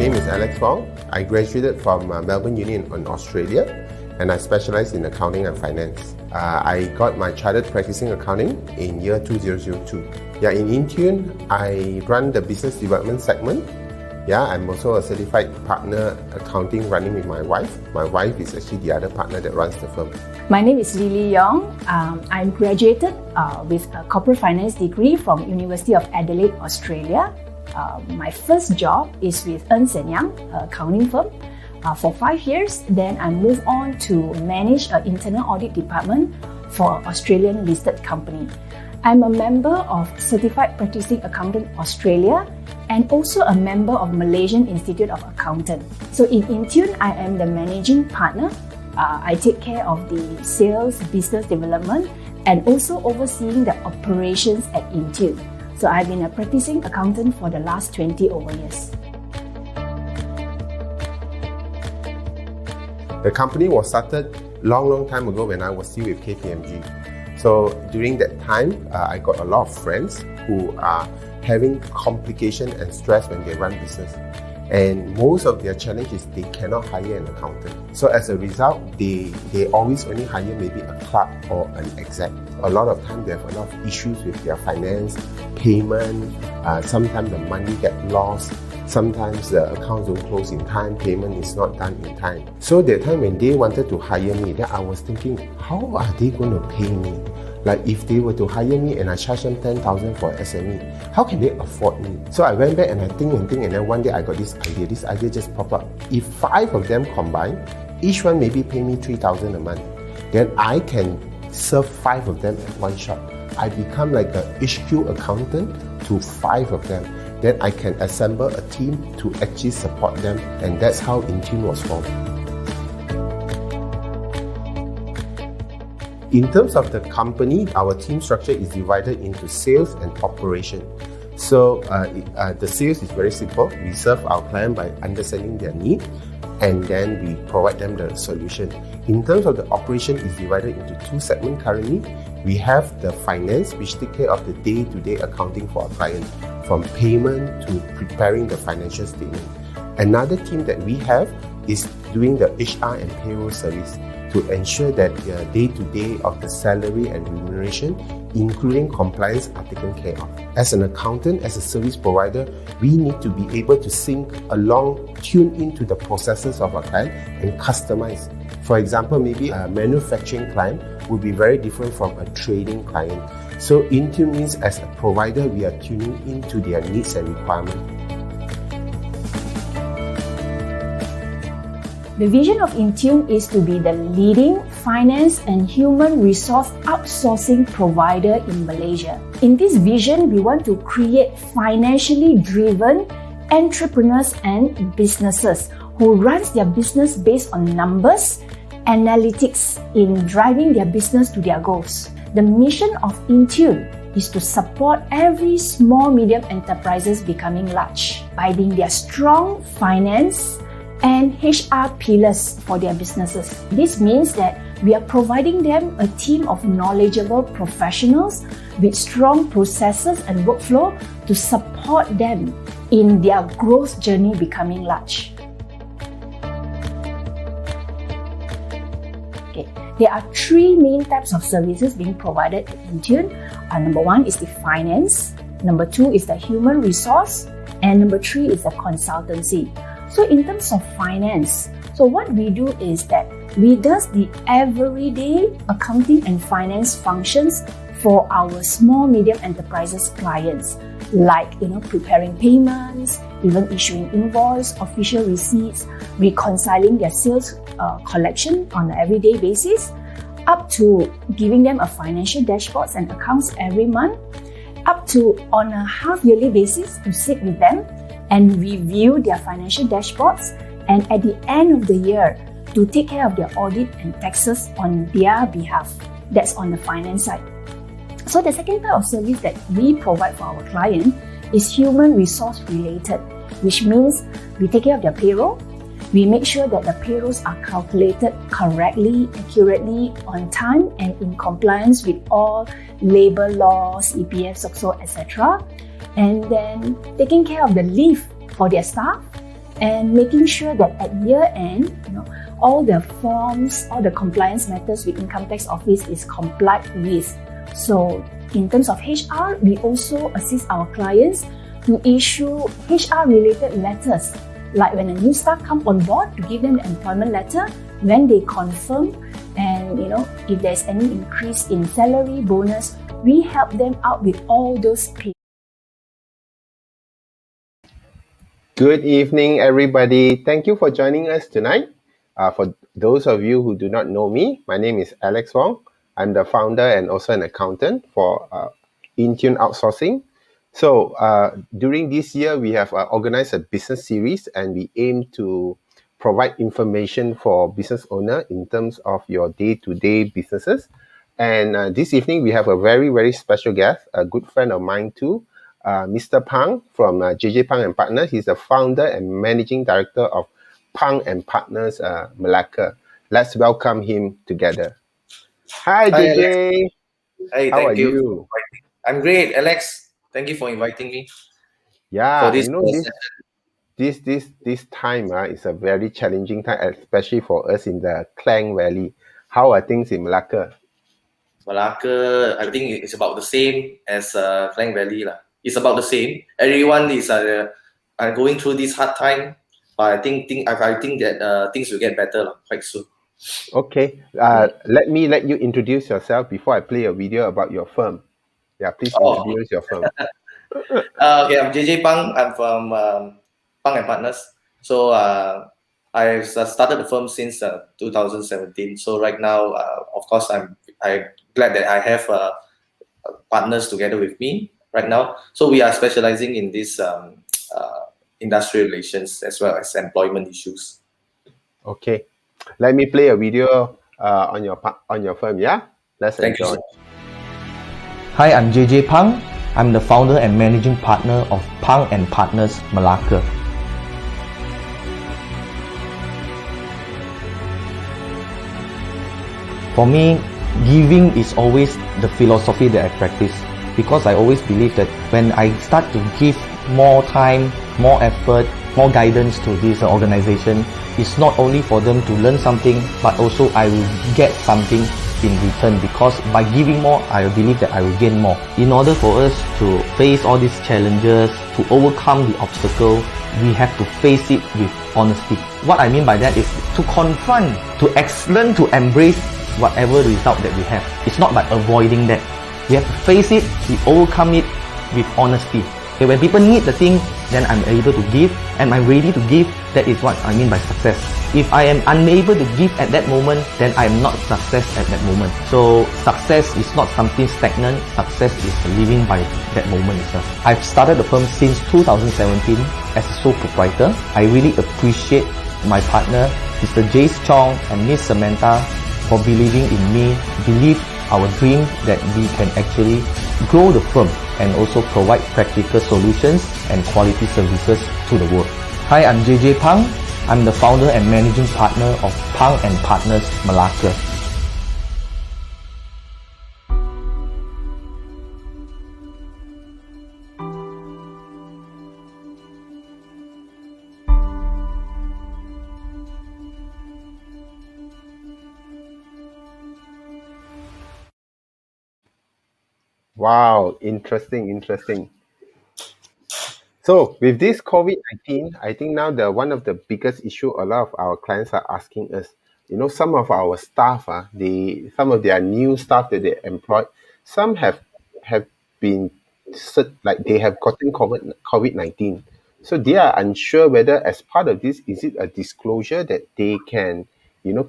name is Alex Wong. I graduated from Melbourne Uni in Australia, and I specialize in accounting and finance. I got my chartered practicing accounting in year 2002. In InTune, I run the business development segment. I'm also a certified partner accounting running with my wife. My wife is actually the other partner that runs the firm. My name is Lily Yong. I graduated with a corporate finance degree from University of Adelaide, Australia. My first job is with Ernst & Young, an accounting firm, for 5 years. Then I moved on to manage an internal audit department for an Australian listed company. I'm a member of Certified Practicing Accountant Australia and also a member of Malaysian Institute of Accountants. So in InTune, I am the managing partner. I take care of the sales, business development, and also overseeing the operations at InTune. So I've been a practicing accountant for the last 20 over years. The company was started long time ago when I was still with KPMG. So during that time, I got a lot of friends who are having complication and stress when they run business. And most of their challenge is they cannot hire an accountant. So as a result, they always only hire maybe a clerk or an exec. A lot of time they have a lot of issues with their finance, payment, sometimes the money get lost, sometimes the accounts don't close in time, payment is not done in time. So that time when they wanted to hire me, then I was thinking, how are they going to pay me? Like if they were to hire me and I charge them 10,000 for SME, how can they afford me? So I went back and I think, and then one day I got this idea. This idea just popped up. If 5 of them combine, each one maybe pay me 3,000 a month, then I can serve 5 of them at one shot. I become like a HQ accountant to 5 of them. Then I can assemble a team to actually support them, and that's how InTune was formed. In terms of the company, our team structure is divided into sales and operation. So the sales is very simple. We serve our client by understanding their need, and then we provide them the solution. In terms of the operation, is divided into 2 segments currently. We have the finance, which take care of the day-to-day accounting for our client, from payment to preparing the financial statement. Another team that we have is doing the HR and payroll service to ensure that the day-to-day of the salary and remuneration, including compliance, are taken care of. As an accountant, as a service provider, we need to be able to sync along, tune into the processes of our client and customize. For example, maybe a manufacturing client would be very different from a trading client. So InTune means as a provider, we are tuning into their needs and requirements. The vision of InTune is to be the leading finance and human resource outsourcing provider in Malaysia. In this vision, we want to create financially driven entrepreneurs and businesses who runs their business based on numbers, analytics in driving their business to their goals. The mission of InTune is to support every small medium enterprises becoming large by being their strong finance and HR pillars for their businesses. This means that we are providing them a team of knowledgeable professionals with strong processes and workflow to support them in their growth journey becoming large. There are 3 main types of services being provided at InTune. Number 1 is the finance, number 2 is the human resource, and number 3 is the consultancy. So in terms of finance, so what we do is that we do the everyday accounting and finance functions for our small medium enterprises clients, like preparing payments, even issuing invoice, official receipts, reconciling their sales collection on an everyday basis, up to giving them a financial dashboards and accounts every month, up to on a half-yearly basis to sit with them and review their financial dashboards, and at the end of the year to take care of their audit and taxes on their behalf. That's on the finance side. So the second type of service that we provide for our client is human resource related, which means we take care of their payroll. We make sure that the payrolls are calculated correctly, accurately, on time, and in compliance with all labor laws, EPF, SOCSO, etc. And then taking care of the leave for their staff and making sure that at year end, all the forms, all the compliance matters with Income Tax Office is complied with. So in terms of HR, we also assist our clients to issue HR related letters, like when a new staff come on board, to give them the employment letter, when they confirm, and if there's any increase in salary, bonus, we help them out with all those papers. Good evening, everybody. Thank you for joining us tonight. For those of you who do not know me, my name is Alex Wong. I'm the founder and also an accountant for InTune Outsourcing. So during this year, we have organized a business series, and we aim to provide information for business owner in terms of your day-to-day businesses. And this evening, we have a very, very special guest, a good friend of mine too, Mr. Pang from JJ Pang and Partners. He's the founder and managing director of Pang and Partners Malacca. Let's welcome him together. Hi, JJ. Alex. Hey, How are thank you. you? I'm great, Alex. Thank you for inviting me. Yeah, for this this time is a very challenging time, especially for us in the Klang Valley. How are things in Malacca? Malacca, I think it's about the same as Klang Valley lah. It's about the same. Everyone is going through this hard time, but I think that things will get better quite soon. Okay, let you introduce yourself before I play a video about your firm. Yeah, please introduce your firm. Okay, I'm JJ Pang. I'm from Pang and Partners. So I've started the firm since 2017. So right now, of course, I'm glad that I have partners together with me right now. So we are specializing in this industrial relations as well as employment issues. Okay, let me play a video on your firm. Yeah, let's Thank enjoy. you so much. Hi, I'm JJ Pang. I'm the founder and managing partner of Pang and Partners Malacca. For me, giving is always the philosophy that I practice, because I always believe that when I start to give more time, more effort, more guidance to this organization, it's not only for them to learn something, but also I will get something in return, because by giving more, I believe that I will gain more. In order for us to face all these challenges, to overcome the obstacle, we have to face it with honesty. What I mean by that is to confront, to learn to embrace whatever result that we have. It's not by avoiding that. We have to face it, we overcome it with honesty. Okay, when people need the thing, then I'm able to give, and I'm ready to give. That is what I mean by success. If I am unable to give at that moment, then I am not success at that moment. So success is not something stagnant. Success is living by that moment itself. I've started the firm since 2017 as a sole proprietor. I really appreciate my partner, Mr. Jace Chong and Miss Samantha, for believing in me, believe our dream that we can actually grow the firm and also provide practical solutions and quality services to the world. Hi, I'm JJ Pang. I'm the founder and managing partner of Pang and Partners Malacca. Wow, interesting. So with this COVID-19, I think now one of the biggest issue a lot of our clients are asking us, some of our staff, some of their new staff that they employed, some have been they have gotten COVID-19. So they are unsure whether as part of this, is it a disclosure that they can,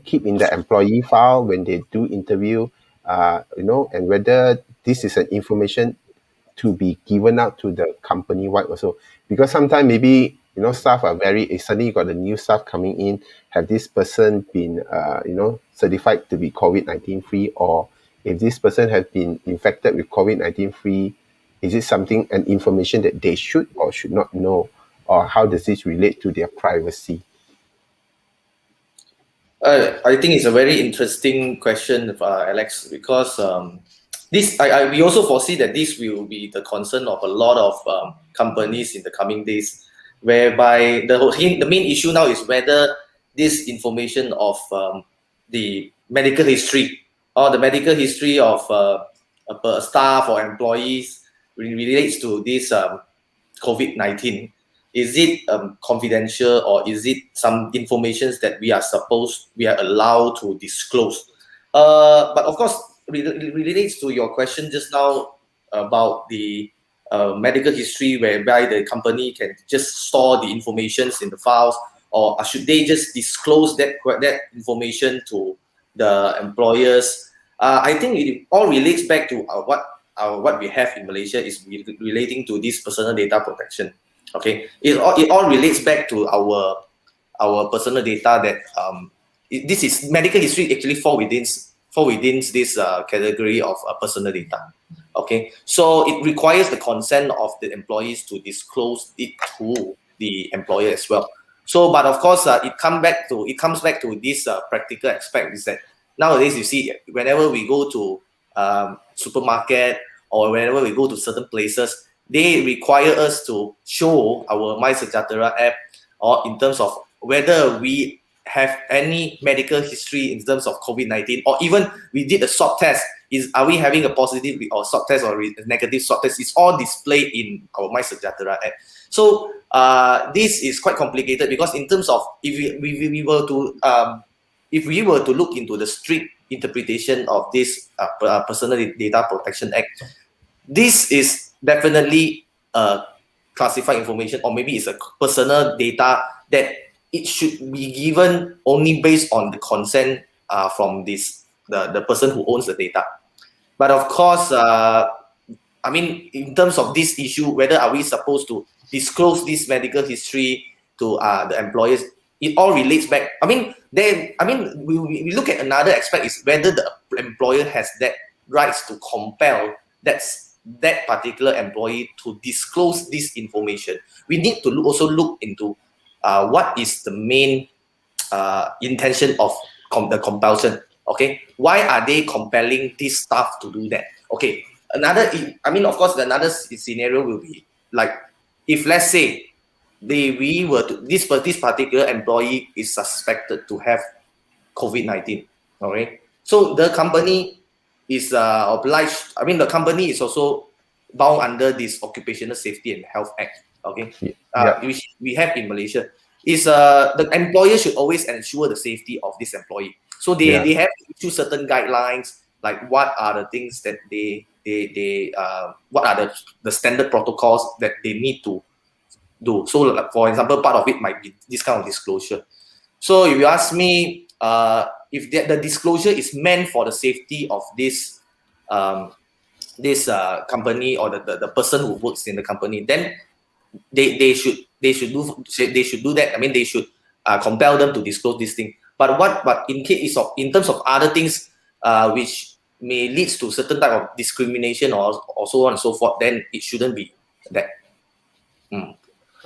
keep in the employee file when they do interview, and whether this is an information to be given out to the company wide also, because sometimes maybe staff are suddenly you got a new staff coming in, have this person been certified to be COVID-19 free, or if this person has been infected with COVID-19 free, is it something an information that they should or should not know, or how does this relate to their privacy? I think it's a very interesting question, Alex, because we also foresee that this will be the concern of a lot of companies in the coming days, whereby the main issue now is whether this information of the medical history or the medical history of staff or employees relates to this COVID-19. Is it confidential, or is it some information that we are allowed to disclose? But of course, relates to your question just now about the medical history, whereby the company can just store the information in the files, or should they just disclose that information to the employers? I think it all relates back to what we have in Malaysia is relating to this personal data protection. Okay, it all relates back to our personal data that this is medical history actually fall within this category of personal data. Okay, so it requires the consent of the employees to disclose it to the employer as well. So, but of course, it comes back to this practical aspect, is that nowadays you see whenever we go to supermarket or whenever we go to certain places, they require us to show our MySejahtera app, or in terms of whether we have any medical history in terms of COVID-19, or even we did a swab test. Are we having a positive or swab test or negative swab test? It's all displayed in our MySejahtera app. So this is quite complicated, because in terms of if we were to look into the strict interpretation of this Personal Data Protection Act, this is definitely classified information, or maybe it's a personal data that it should be given only based on the consent from the person who owns the data. But of course, I mean, in terms of this issue, whether are we supposed to disclose this medical history to the employers, it all relates back. I mean, we look at another aspect, is whether the employer has that rights to compel that particular employee to disclose this information. We need to also look into what is the main intention of the compulsion. Okay, why are they compelling this staff to do that? Okay, of course, another scenario will be like, if let's say this particular employee is suspected to have COVID-19. Okay, so the company is obliged. I mean, the company is also bound under this Occupational Safety and Health Act. Okay, which we have in Malaysia. Is the employer should always ensure the safety of this employee. So they have to issue certain guidelines, like what are the things that what are the standard protocols that they need to do. So, for example, part of it might be this kind of disclosure. So if you ask me, if the disclosure is meant for the safety of this company, or the person who works in the company, then they should do that. I mean, they should compel them to disclose this thing. But in terms of other things which may lead to certain type of discrimination or so on and so forth, then it shouldn't be that.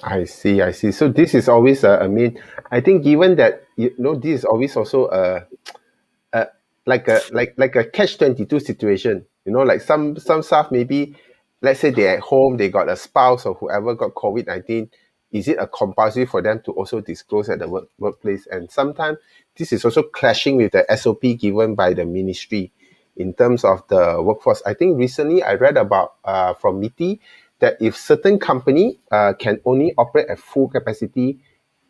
I see. So this is always I think, given that this is always also like a catch-22 situation. Like some staff, maybe let's say they're at home, they got a spouse or whoever got COVID-19. Is it a compulsory for them to also disclose at the workplace? And sometimes this is also clashing with the SOP given by the ministry in terms of the workforce. I think recently I read about from MITI that if certain company can only operate at full capacity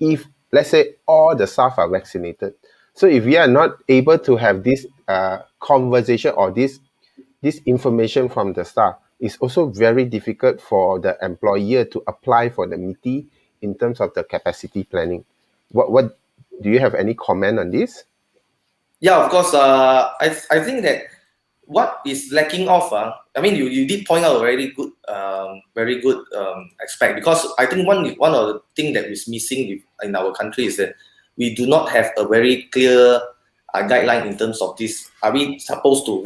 if, let's say, all the staff are vaccinated. So if we are not able to have this conversation or this information from the staff, it's also very difficult for the employer to apply for the MITI in terms of the capacity planning. What do you have any comment on this? Yeah, of course. I think that what is lacking off, I mean, you did point out a very good aspect, because I think one of the things that is missing in our country is that we do not have a very clear guideline in terms of this. Are we supposed to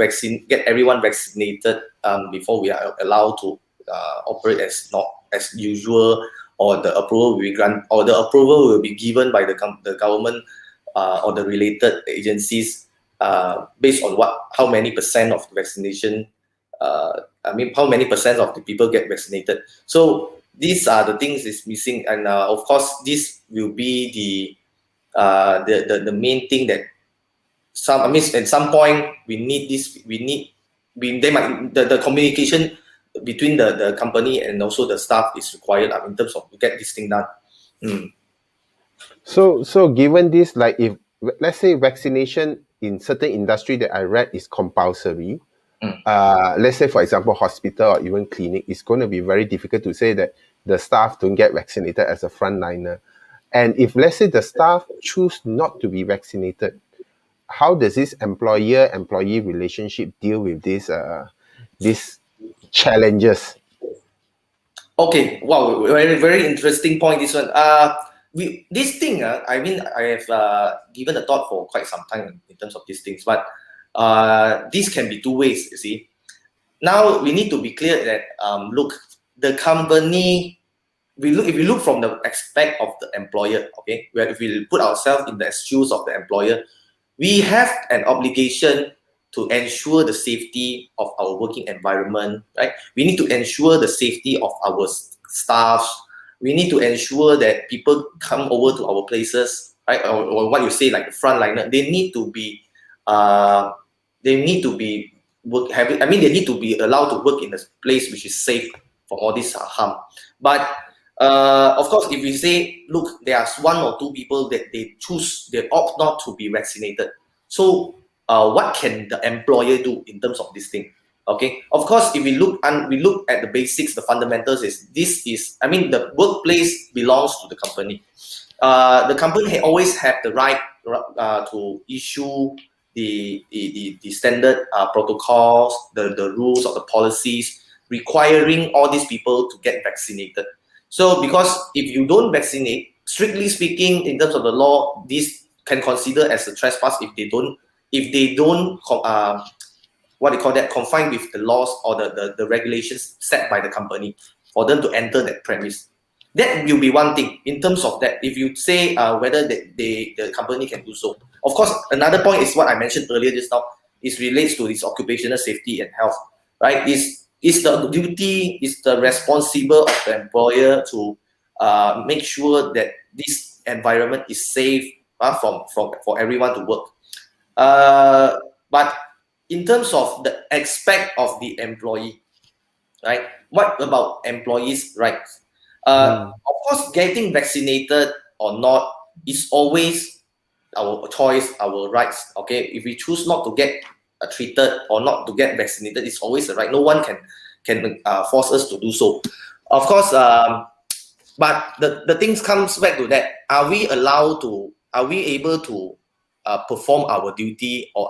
get everyone vaccinated before we are allowed to operate as usual, or the approval will be given by the government or the related agencies based on how many percent of the vaccination, how many percent of the people get vaccinated. So these are the things is missing, and of course this will be the main thing that at some point we need this. The communication between the company and also the staff is required in terms of to get this thing done. So given this, like if let's say vaccination in certain industry that I read is compulsory, let's say for example hospital or even clinic, it's going to be very difficult to say that the staff don't get vaccinated as a frontliner. And if let's say the staff choose not to be vaccinated, how does this employer-employee relationship deal with these challenges? Okay, wow, very interesting point. This one, this thing, I mean, I have given a thought for quite some time in terms of these things, but this can be two ways. You see, now we need to be clear that look, the company. If we look from the aspect of the employer, okay, where if we put ourselves in the shoes of the employer, we have an obligation to ensure the safety of our working environment, right? We need to ensure the safety of our staff. We need to ensure that people come over to our places, right? Or what you say, like the frontliner, they need to be they need to be allowed to work in a place which is safe from all this harm. But of course, if we say, look, there's one or two people that they opt not to be vaccinated. So what can the employer do in terms of this thing? Okay, of course, if we look at the basics, the fundamentals the workplace belongs to the company. The company always have the right to issue the standard protocols, the rules or the policies requiring all these people to get vaccinated. So because if you don't vaccinate, strictly speaking, in terms of the law, this can consider as a trespass if they don't confine with the laws or the regulations set by the company for them to enter that premise. That will be one thing in terms of that. If you say whether the company can do so. Of course, another point is what I mentioned earlier just now. It relates to this occupational safety and health, right? Is the duty, is the responsible of the employer to make sure that this environment is safe for everyone to work. But in terms of the aspect of the employee, right? What about employees' rights? Of course, getting vaccinated or not is always our choice, our rights. Okay, if we choose not to get treated or not to get vaccinated, it's always a right. No one can force us to do so. Of course, but the things comes back to that. Are we able to perform our duty or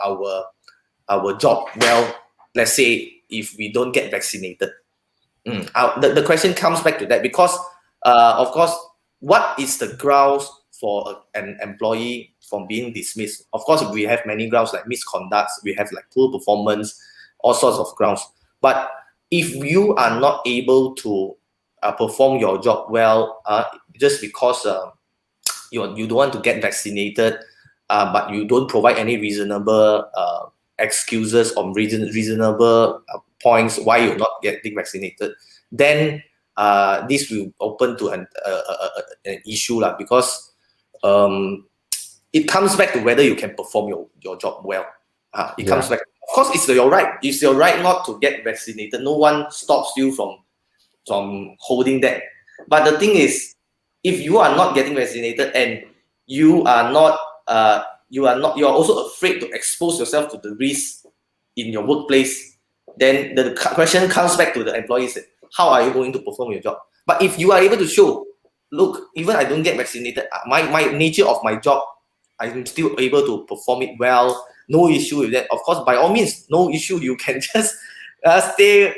our job well? Let's say if we don't get vaccinated. The question comes back to that because, of course, what is the grounds for an employee from being dismissed? Of course, we have many grounds like misconduct, we have like poor performance, all sorts of grounds. But if you are not able to perform your job well, just because you don't want to get vaccinated, but you don't provide any reasonable excuses or reasonable points why you're not getting vaccinated, then this will open to an issue because it comes back to whether you can perform your job well. It comes back. Of course, it's your right. It's your right not to get vaccinated. No one stops you from holding that. But the thing is, if you are not getting vaccinated and you are also afraid to expose yourself to the risk in your workplace, then the question comes back to the employees: how are you going to perform your job? But if you are able to show, look, even I don't get vaccinated, my nature of my job, I'm still able to perform it well. No issue with that. Of course, by all means, no issue. You can just stay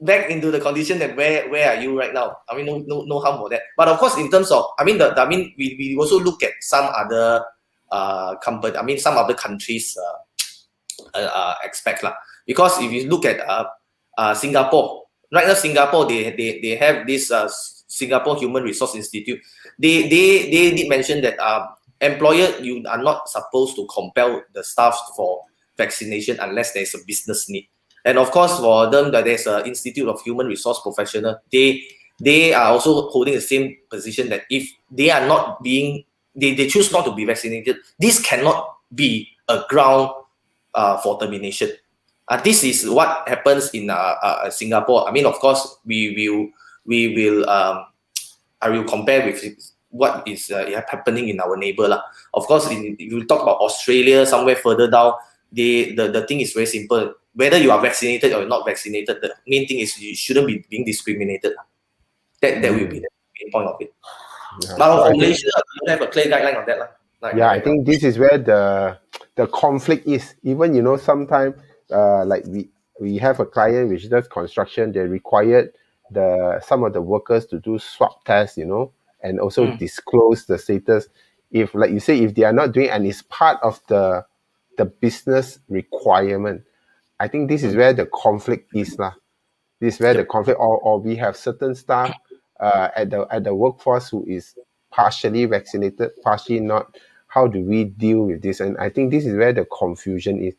back into the condition that where are you right now? I mean, no harm for that. But of course, in terms of, we also look at some other some other countries aspects lah. Because if you look at Singapore, right now Singapore they have this Singapore Human Resource Institute. They did mention that employer, you are not supposed to compel the staff for vaccination unless there's a business need. And of course, for them, that there's an Institute of Human Resource Professional. They they are also holding the same position that if they are not being, they choose not to be vaccinated, this cannot be a ground for termination. This is what happens in Singapore. I mean, of course, we will I will compare with what is happening in our neighbor lah. Of course, if you talk about Australia, somewhere further down, the thing is very simple. Whether you are vaccinated or not vaccinated, the main thing is you shouldn't be being discriminated. That will be the main point of it. Yeah. But So for I think, Malaysia, we don't have a clear guideline on that lah. yeah, I think this is where the conflict is. Even sometimes like we have a client which does construction, they required some of the workers to do swab tests, and also disclose the status. If, like you say, if they are not doing, and it's part of the business requirement, I think this is where the conflict is lah. This is where the conflict, or we have certain staff at the workforce who is partially vaccinated, partially not. How do we deal with this? And I think this is where the confusion is.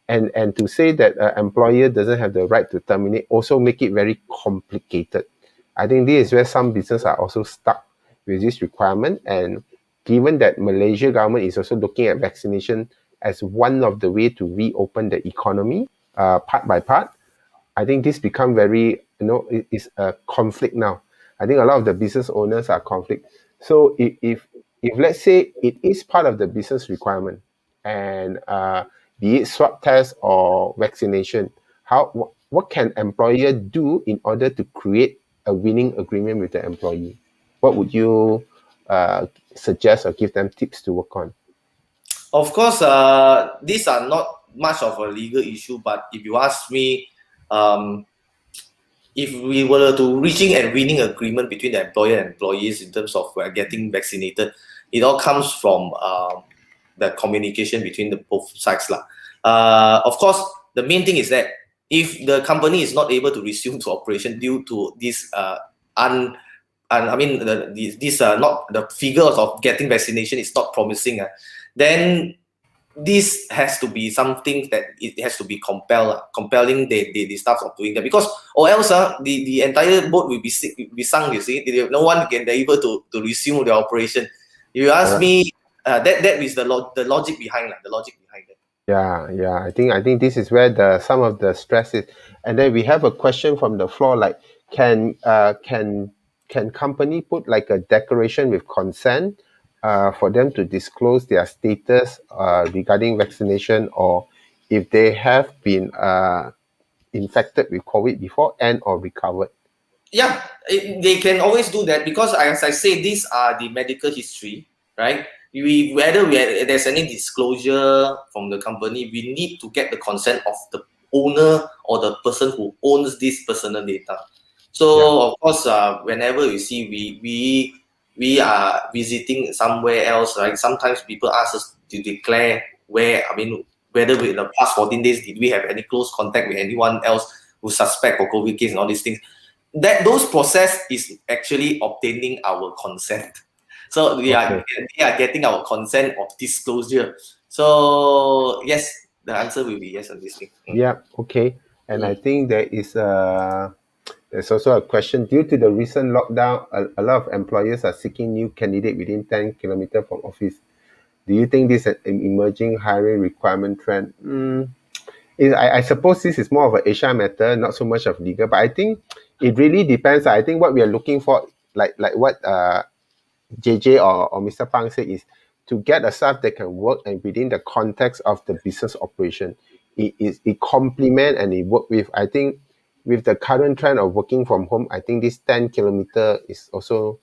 And to say that an employer doesn't have the right to terminate also make it very complicated. I think this is where some businesses are also stuck with this requirement. And given that Malaysia government is also looking at vaccination as one of the way to reopen the economy, part by part, I think this become very, it's a conflict now. I think a lot of the business owners are conflict. So if let's say it is part of the business requirement, and be it swab test or vaccination, what can employer do in order to create a winning agreement with the employee? What would you suggest or give them tips to work on? Of course, these are not much of a legal issue, but if you ask me, if we were to reaching and winning agreement between the employer and employees in terms of getting vaccinated, it all comes from the communication between the both sides lah. Of course, the main thing is that if the company is not able to resume to operation due to this not the figures of getting vaccination is not promising, then this has to be something that it has to be compelling the staff of doing that, because or else the entire boat will be sunk. You see, no one can be able to resume the operation. If you ask me, that is the logic behind the logic behind it. Yeah. I think this is where some of the stress is. And then we have a question from the floor, like can company put like a declaration with consent for them to disclose their status regarding vaccination, or if they have been infected with COVID before and or recovered? Yeah, they can always do that, because as I say, these are the medical history, right? Whether there's any disclosure from the company, we need to get the consent of the owner or the person who owns this personal data. So of course, whenever you see we are visiting somewhere else, right? Sometimes people ask us to declare whether in the past 14 days did we have any close contact with anyone else who suspect for COVID case and all these things. Those process is actually obtaining our consent. So we are getting our consent of disclosure. So yes, the answer will be yes on this thing. Yeah, okay. And I think there's also a question. Due to the recent lockdown, a lot of employers are seeking new candidate within 10 kilometers from office. Do you think this is an emerging hiring requirement trend? I suppose this is more of an HR matter, not so much of legal, but I think it really depends. I think what we are looking for, like what JJ or Mr. Pang said, is to get a staff that can work and within the context of the business operation. It complement and it work with. I think with the current trend of working from home, I think this 10 kilometer is also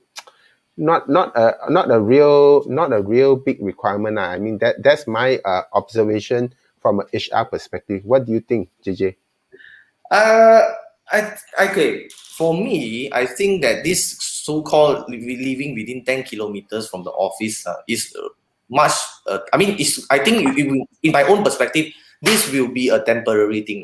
not a real big requirement. I mean that's my observation from an HR perspective. What do you think, JJ? Okay, for me, I think that this so-called living within 10 kilometers from the office is much. I think in my own perspective, this will be a temporary thing.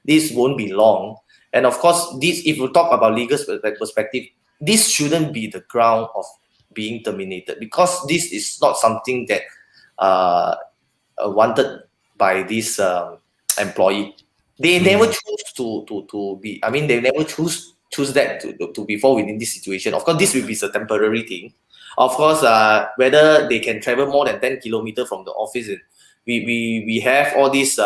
This won't be long. And of course, if we talk about legal perspective, this shouldn't be the ground of being terminated, because this is not something that wanted by this employee. They never choose to be. They never choose choose that to be fall within this situation. Of course, this will be a temporary thing. Of course, whether they can travel more than 10 kilometers from the office, we have all these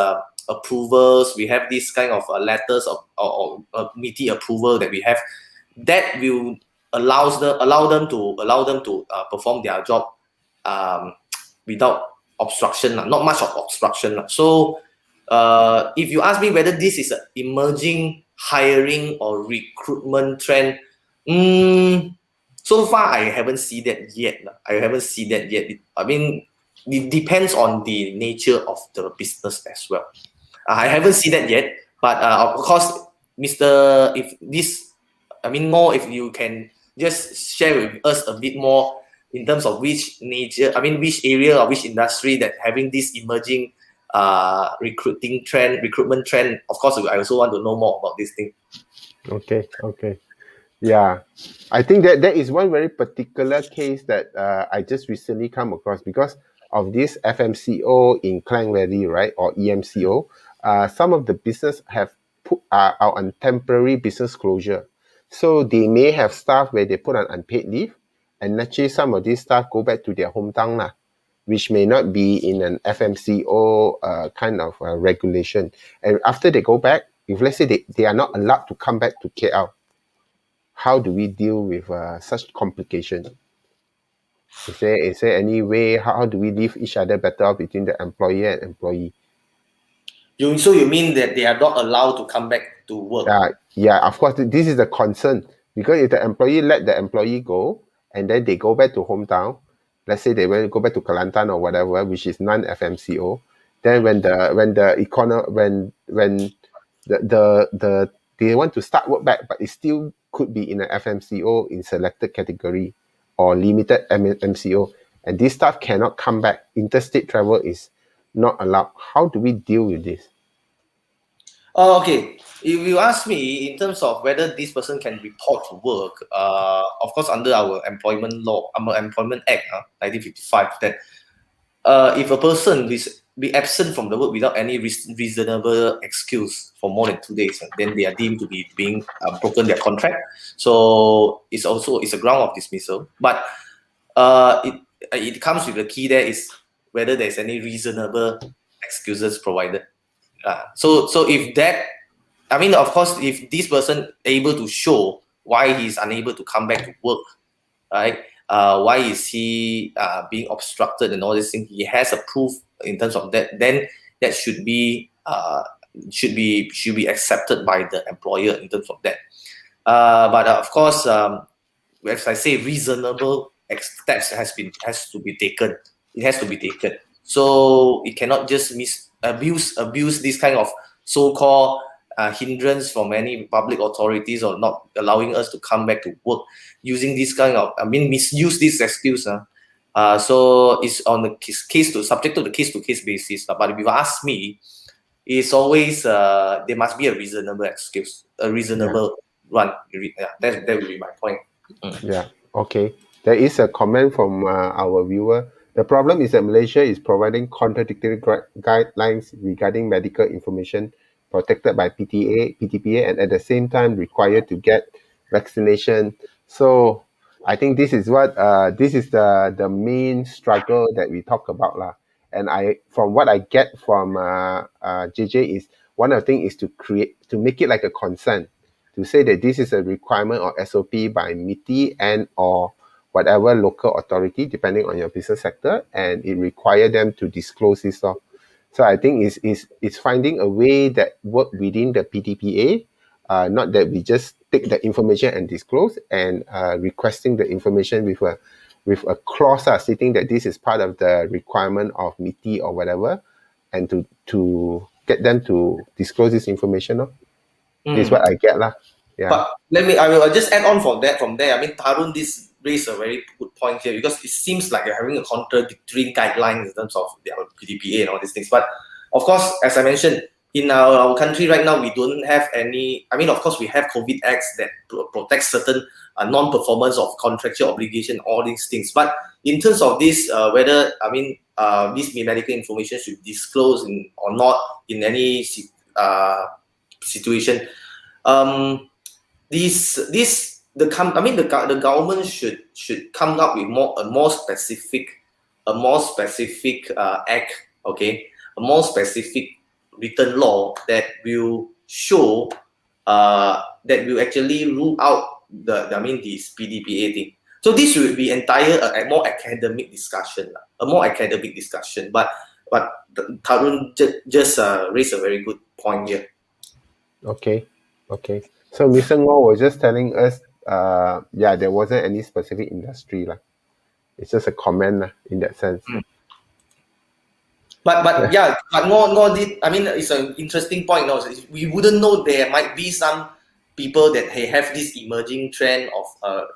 approvals, we have this kind of letters or MITI approval that we have, that will allow them to perform their job without obstruction, not much of obstruction. So if you ask me whether this is an emerging hiring or recruitment trend, so far I haven't seen that yet. I mean, it depends on the nature of the business as well. I haven't seen that yet, but of course, more if you can just share with us a bit more in terms of which area or which industry that having this emerging recruitment trend. Of course, I also want to know more about this thing. Okay. Yeah, I think that is one very particular case that I just recently come across because of this FMCO in Klang Valley, right, or EMCO. Some of the business have put out on temporary business closure. So they may have staff where they put on unpaid leave, and naturally some of these staff go back to their hometown, which may not be in an FMCO kind of regulation. And after they go back, if let's say they are not allowed to come back to KL, how do we deal with such complications? Is there any way, how do we leave each other better off between the employer and employee? So you mean that they are not allowed to come back to work? Yeah, of course, this is a concern because if the employee let the employee go and then they go back to hometown, let's say they will go back to Kelantan or whatever, which is non-FMCO, then when they want to start work back, but it still could be in an FMCO in selected category or limited MCO, and this staff cannot come back. Interstate travel is not allowed. How do we deal with this? Okay. If you ask me in terms of whether this person can report to work, of course, under our employment law, our Employment Act, 1955, that if a person be absent from the work without any reasonable excuse for more than 2 days, then they are deemed to be being broken their contract. So it's a ground of dismissal. But it comes with the key there is whether there's any reasonable excuses provided. So if that, of course, if this person able to show why he's unable to come back to work, right? Why is he being obstructed and all these things? He has a proof in terms of that. Then that should be accepted by the employer in terms of that. But of course, as I say, reasonable steps has to be taken. It has to be taken. So it cannot just abuse this kind of so-called hindrance from any public authorities or not allowing us to come back to work using this kind of misuse this excuse. So it's on the subject to the case-to-case basis. But if you ask me, it's always there must be a reasonable excuse, a reasonable one. That would be my point. Yeah. Okay. There is a comment from our viewer. The problem is that Malaysia is providing contradictory guidelines regarding medical information protected by PTPA, and at the same time required to get vaccination. So I think this is what this is the main struggle that we talk about lah. And from what I get from JJ is one of the things is to make it like a consent, to say that this is a requirement or SOP by MITI and or whatever local authority, depending on your business sector, and it require them to disclose this stuff. So I think it's finding a way that work within the PTPA, not that we just take the information and disclose, and requesting the information with a clause stating that this is part of the requirement of MITI or whatever, and to get them to disclose this information. This is what I get lah. Yeah. But I will just add on from there. Tarun, this raised a very good point here because it seems like you're having a contradictory guidelines in terms of the PDPA and all these things. But of course, as I mentioned, in our country right now, we don't have any. Of course, we have COVID acts that protect certain non-performance of contractual obligation, all these things. But in terms of this, whether this medical information should disclose or not in any situation. the government should come up with a more specific act, okay, a more specific written law that will show that will actually rule out this PDPA thing. So this will be a more academic discussion, a more academic discussion. But Tarun just raised a very good point here. Okay. So Mr. Ngo was just telling us, there wasn't any specific industry lah. It's just a comment lah, in that sense. But Ngo did. I mean, it's an interesting point. No, we wouldn't know there might be some people that have this emerging trend of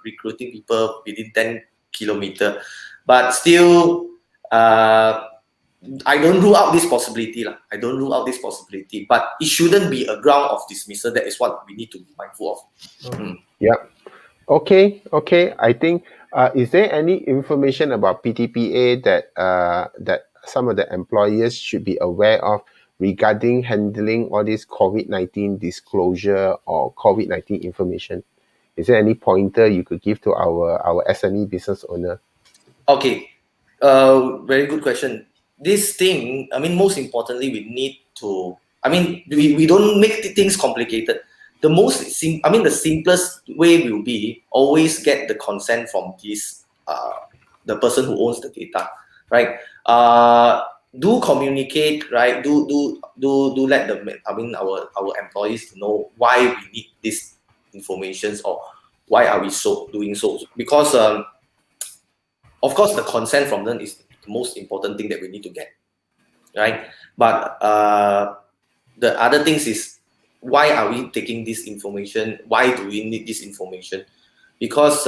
recruiting people within 10 kilometer, but still, I don't rule out this possibility lah. I don't rule out this possibility, but it shouldn't be a ground of dismissal. That is what we need to be mindful of. Yeah. Okay. I think, is there any information about PTPA that some of the employers should be aware of regarding handling all this COVID-19 disclosure or COVID-19 information? Is there any pointer you could give to our SME business owner? Okay, very good question. This thing, I mean, most importantly, we need to, I mean, we don't make things complicated. The simplest way will be always get the consent from the person who owns the data, right? Do communicate, right? Do let our employees know why we need this information or why are we doing so? Because of course the consent from them is the most important thing that we need to get, right? But the other things is, why are we taking this information? Why do we need this information? Because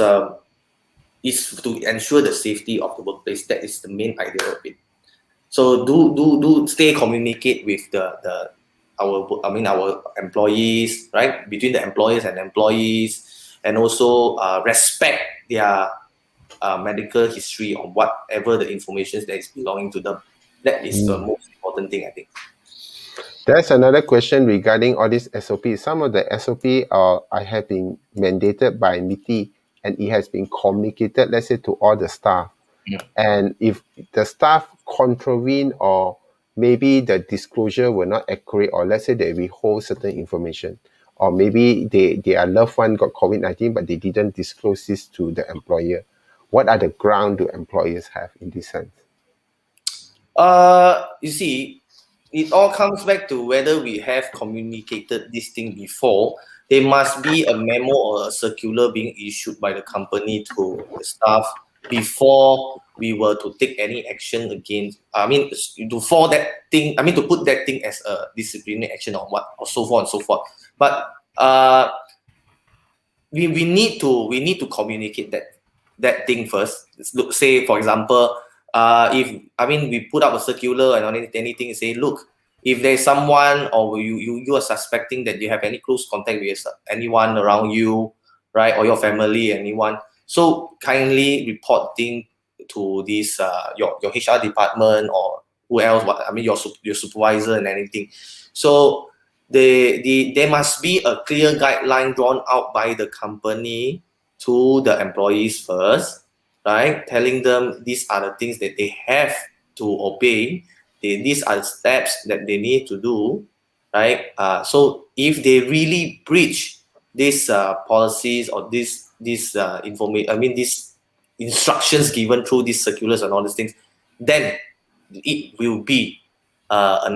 it's to ensure the safety of the workplace. That is the main idea of it. So do stay communicate with our employees, right? Between the employers and employees, and also respect their medical history on whatever the information that is belonging to them. That is the most important thing, I think. There's another question regarding all these SOPs. Some of the SOP have been mandated by MITI, and it has been communicated, let's say, to all the staff. Yeah. And if the staff contravene, or maybe the disclosure were not accurate, or let's say they withhold certain information, or maybe their loved one got COVID-19, but they didn't disclose this to the employer, what are the ground do employers have in this sense? You see, it all comes back to whether we have communicated this thing before. There must be a memo or a circular being issued by the company to the staff before we were to take any action against. I mean, to put that thing as a disciplinary action or so forth and so forth. But we need to communicate that thing first. Look, say for example, we put up a circular and anything, say, look, if there's someone or you are suspecting that you have any close contact with anyone around you, right, or your family, anyone, so kindly reporting to this your HR department or who else, your supervisor and anything. So there must be a clear guideline drawn out by the company to the employees first, right? Telling them these are the things that they have to obey. These are the steps that they need to do, right? So if they really breach these policies or these instructions given through these circulars and all these things, then it will be a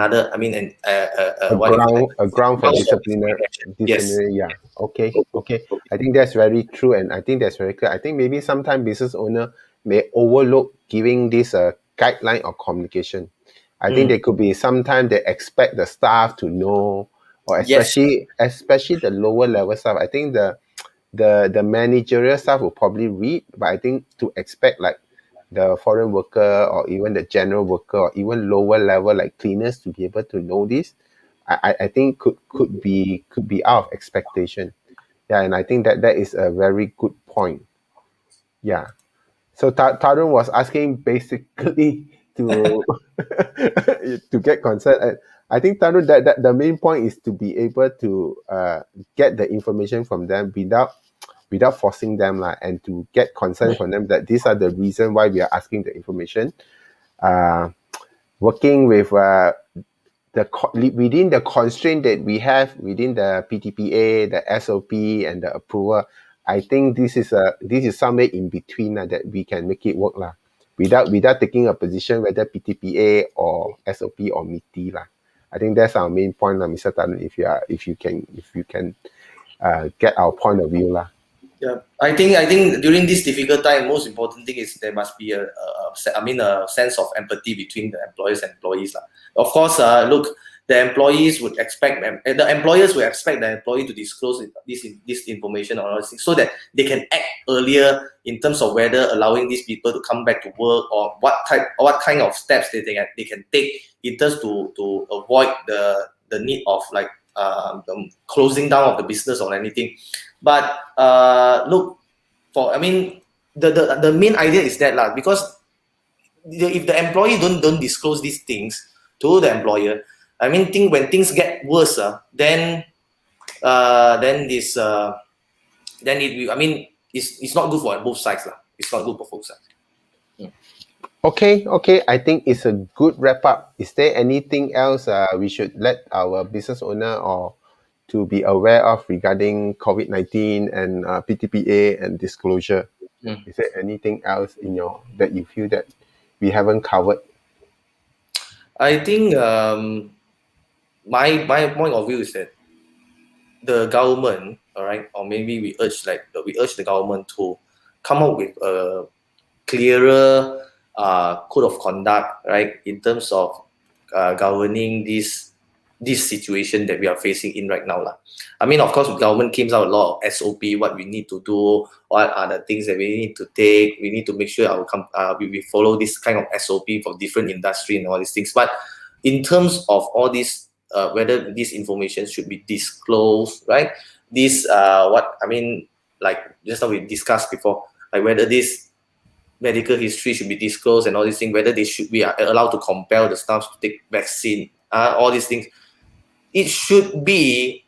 ground for disciplinary. Yes. Yeah. Okay. I think that's very true, and I think that's very clear. I think maybe sometimes business owner may overlook giving this a guideline or communication. I think there could be sometimes they expect the staff to know, or especially the lower level staff. I think the managerial staff will probably read, but I think to expect like the foreign worker or even the general worker or even lower level like cleaners to be able to know this, I think could be out of expectation. Yeah, and I think that is a very good point. Yeah. So Tarun was asking basically to to get consent. I think Tarun, that the main point is to be able to get the information from them without forcing them and to get consent from them that these are the reason why we are asking the information. Working with within the constraint that we have within the PTPA, the SOP, and the approval, I think this is somewhere in between that we can make it work without taking a position whether PTPA or SOP or MITI I think that's our main point, Mr. Tan. If you can get our point of view Yeah, I think during this difficult time, most important thing is there must be a sense of empathy between the employers and employees. Of course, look, the employees would expect the employers would expect the employee to disclose this information or other things so that they can act earlier in terms of whether allowing these people to come back to work or what kind of steps they can take in terms to avoid the need of the closing down of the business or anything. But look, the main idea is that because if the employee don't disclose these things to the employer, I mean, when things get worse, then it's not good for both sides It's not good for both sides. Okay. I think it's a good wrap up. Is there anything else we should let our business owner or to be aware of regarding COVID-19 and PTPA and disclosure? Is there anything else that you feel that we haven't covered? I think my point of view is that the government, all right, or maybe we urge the government to come up with a clearer code of conduct, right, in terms of governing this situation that we are facing in right now. I mean, of course, the government came out a lot of SOP, what we need to do, what are the things that we need to take. We need to make sure we follow this kind of SOP for different industry and all these things. But in terms of all this, whether this information should be disclosed, right? This like just how we discussed before, like whether this medical history should be disclosed and all these things, whether we are allowed to compel the staff to take vaccine, all these things. It should be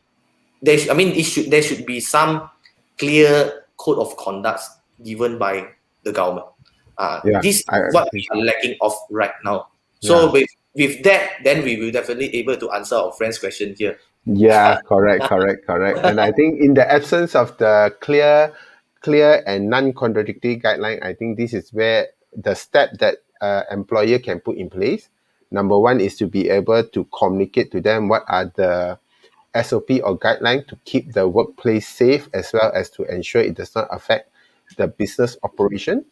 there should be some clear code of conduct given by the government. This is what we are lacking of right now. So with that, then we will definitely able to answer our friend's question here. Yeah, correct. And I think in the absence of the clear and non-contradictory guideline, I think this is where the step that employer can put in place. Number one is to be able to communicate to them what are the SOP or guideline to keep the workplace safe, as well as to ensure it does not affect the business operation.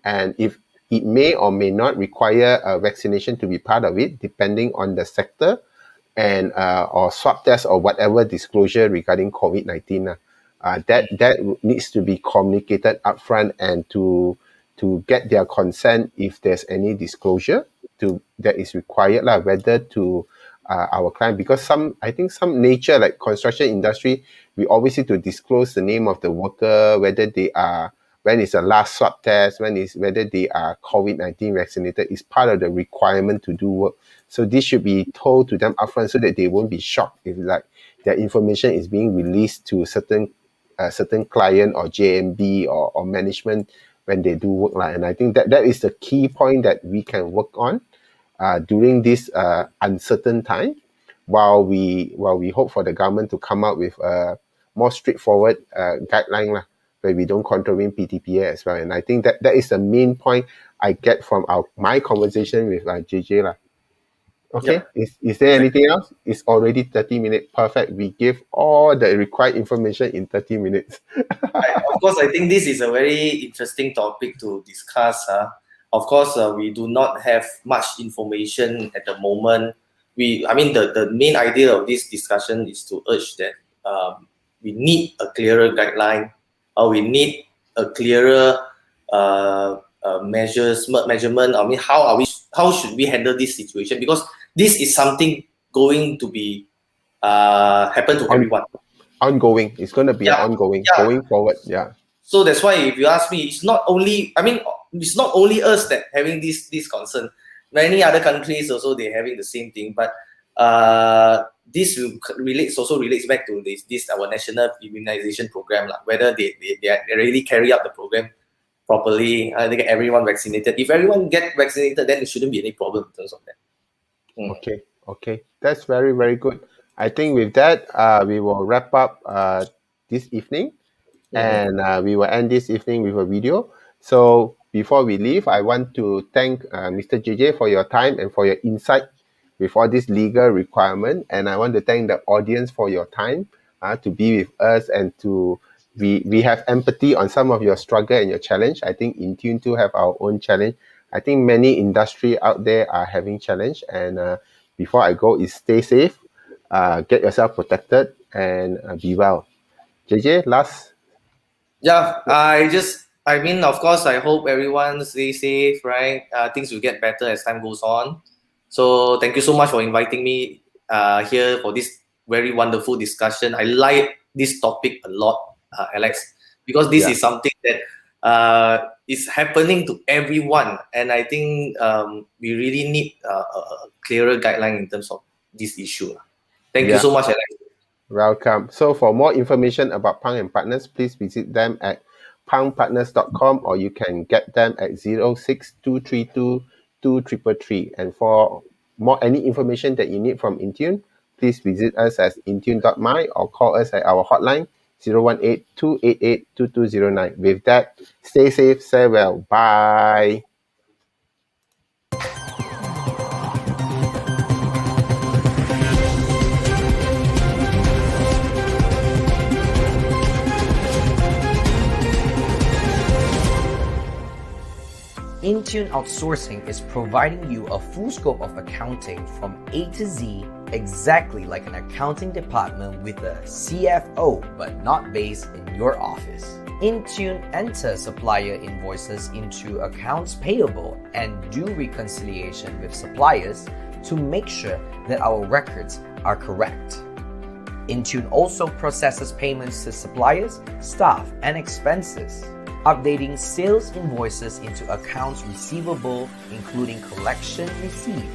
And if it may or may not require a vaccination to be part of it, depending on the sector, and or swab test or whatever disclosure regarding COVID-19. That needs to be communicated upfront and to get their consent if there's any disclosure that is required, whether to our client, because I think some nature, like construction industry, we always need to disclose the name of the worker, whether they are, when is the last swab test, whether they are COVID-19 vaccinated, is part of the requirement to do work. So this should be told to them upfront so that they won't be shocked if their information is being released to certain client or JMB or management when they do work. And I think that is the key point that we can work on during this uncertain time, while we hope for the government to come up with a more straightforward guideline where we don't contravene PTPA as well. And I think that is the main point I get from my conversation with JJ. Okay, yeah. Is there anything else? It's already 30 minutes. Perfect. We give all the required information in 30 minutes. Of course, I think this is a very interesting topic to discuss. Of course, we do not have much information at the moment. The main idea of this discussion is to urge that we need a clearer guideline, or we need a clearer measurement. How should we handle this situation? Because this is something going to be happen to everyone. Ongoing. It's going to be ongoing going forward. Yeah. So that's why, if you ask me, it's not only us that having this concern. Many other countries also, they're having the same thing. But this also relates back to this our national immunization program, whether they really carry out the program properly. They get everyone vaccinated. If everyone get vaccinated, then it shouldn't be any problem in terms of that. Okay, that's very, very good. I think with that, we will wrap up this evening, and we will end this evening with a video. So before we leave, I want to thank Mr. JJ for your time and for your insight with all this legal requirement, and I want to thank the audience for your time to be with us, and to we have empathy on some of your struggle and your challenge. I think InTune too have our own challenge. I think many industry out there are having challenge, and before I go is stay safe, get yourself protected, and be well. JJ, last. Yeah, I mean, of course, I hope everyone stays safe, right? Things will get better as time goes on. So thank you so much for inviting me here for this very wonderful discussion. I like this topic a lot, Alex, because this is something that is happening to everyone, and I think we really need a clearer guideline in terms of this issue. Thank you so much, Alex. Welcome. So for more information about Pang and Partners, please visit them at pangpartners.com, or you can get them at 062322333. And for any information that you need from InTune, please visit us at intune.my or call us at our hotline 018-288-2209. With that, stay safe, stay well. Bye. InTune Outsourcing is providing you a full scope of accounting from A to Z, exactly like an accounting department with a CFO, but not based in your office. InTune enters supplier invoices into accounts payable and do reconciliation with suppliers to make sure that our records are correct. InTune also processes payments to suppliers, staff, and expenses, updating sales invoices into accounts receivable, including collection received,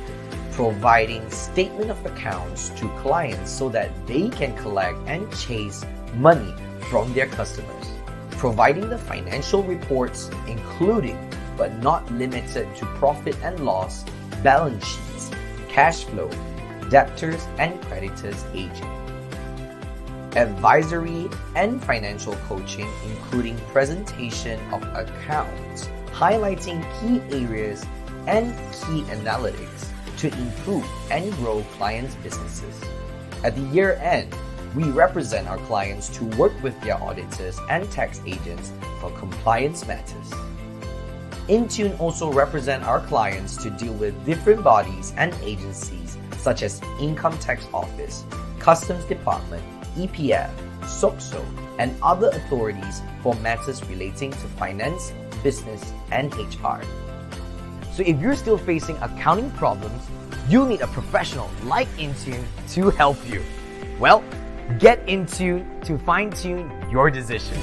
providing statement of accounts to clients so that they can collect and chase money from their customers, providing the financial reports, including but not limited to profit and loss, balance sheets, cash flow, debtors and creditors aging, advisory and financial coaching, including presentation of accounts, highlighting key areas and key analytics to improve and grow clients' businesses. At the year end, we represent our clients to work with their auditors and tax agents for compliance matters. InTune also represent our clients to deal with different bodies and agencies such as Income Tax Office, Customs Department, EPF, SOCSO, and other authorities for matters relating to finance, business, and HR. So if you're still facing accounting problems, you need a professional like InTune to help you. Well, get InTune to fine-tune your decision.